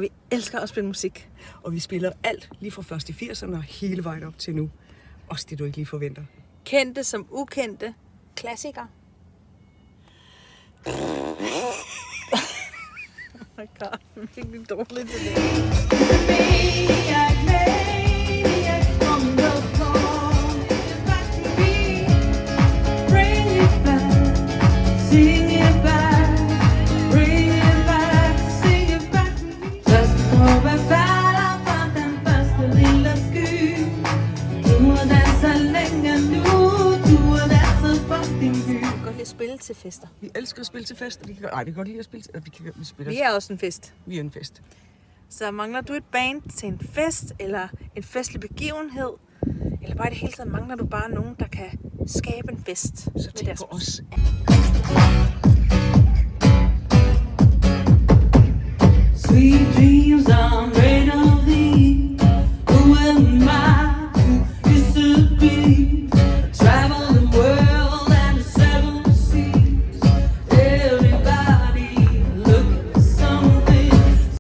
Vi elsker at spille musik, og vi spiller alt lige fra først i 80'erne og hele vejen op til nu. Også det, du ikke lige forventer. Kendte som ukendte klassikere. Oh my god, det er virkelig dårligt til det. Spille til fester. Vi elsker at spille til fest, og vi kan godt lide at spille til, vi spiller. Vi er også en fest. Vi er en fest. Så mangler du et band til en fest, eller en festlig begivenhed, eller bare i det hele taget mangler du bare nogen, der kan skabe en fest. Så tænk på os. Sweet dreams.